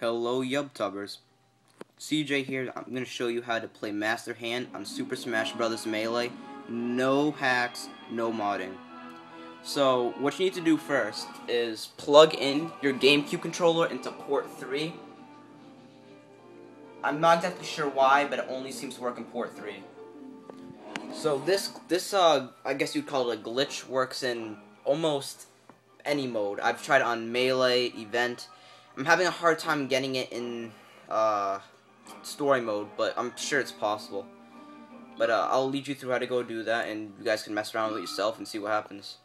Hello Yubtubbers. CJ here. I'm going to show you how to play Master Hand on Super Smash Bros. Melee. No hacks, no modding. So, what you need to do first is plug in your GameCube controller into port 3. I'm not exactly sure why, but it only seems to work in port 3. So this I guess you'd call it a glitch, works in almost any mode. I've tried it on Melee, Event. I'm having a hard time getting it in story mode, but I'm sure it's possible. But I'll lead you through how to go do that, and you guys can mess around with it yourself and see what happens.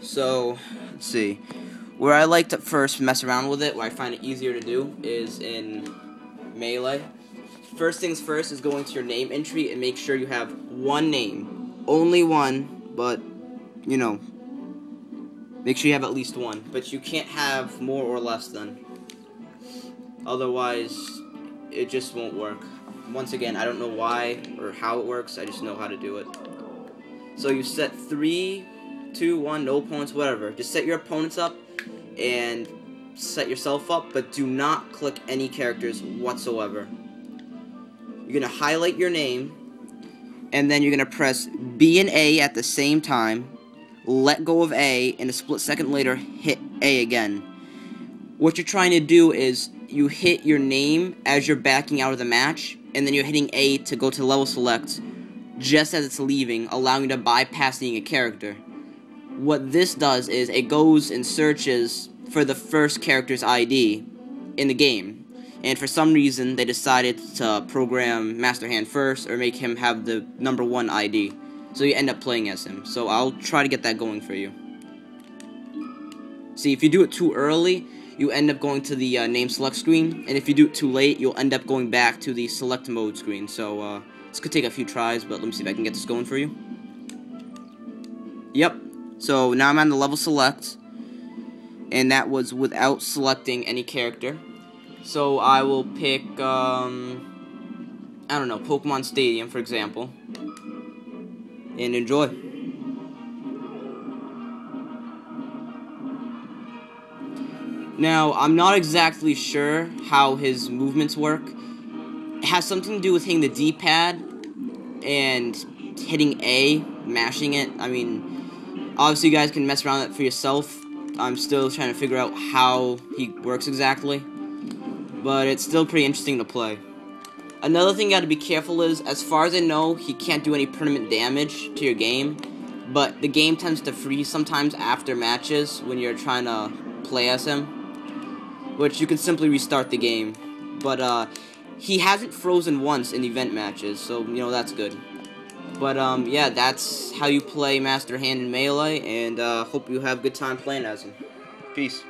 So, let's see. Where I like to first mess around with it, where I find it easier to do, is in Melee. First things first is go into your name entry and make sure you have one name. Only one, but, you know, make sure you have at least one. But you can't have more or less than. Otherwise, it just won't work. Once again, I don't know why or how it works, I just know how to do it. So you set 3, 2, 1, no opponents, whatever. Just set your opponents up and set yourself up, but do not click any characters whatsoever. You're going to highlight your name, and then you're going to press B and A at the same time, let go of A, and a split second later, hit A again. What you're trying to do is you hit your name as you're backing out of the match, and then you're hitting A to go to level select just as it's leaving, allowing you to bypass seeing a character. What this does is it goes and searches for the first character's ID in the game. And for some reason, they decided to program Master Hand first, or make him have the #1 ID. So you end up playing as him. So I'll try to get that going for you. See, if you do it too early, you end up going to the name select screen. And if you do it too late, you'll end up going back to the select mode screen. So this could take a few tries, but let me see if I can get this going for you. Yep. So now I'm on the level select. And that was without selecting any character. So I will pick, I don't know, Pokemon Stadium, for example. And enjoy. Now, I'm not exactly sure how his movements work. It has something to do with hitting the D-pad and hitting A, mashing it. I mean, obviously you guys can mess around with it for yourself. I'm still trying to figure out how he works exactly, but it's still pretty interesting to play. Another thing you gotta be careful is, as far as I know, he can't do any permanent damage to your game, but the game tends to freeze sometimes after matches when you're trying to play as him, which you can simply restart the game. But he hasn't frozen once in event matches, so, you know, that's good. But, yeah, that's how you play Master Hand in Melee, and hope you have a good time playing as him. Peace.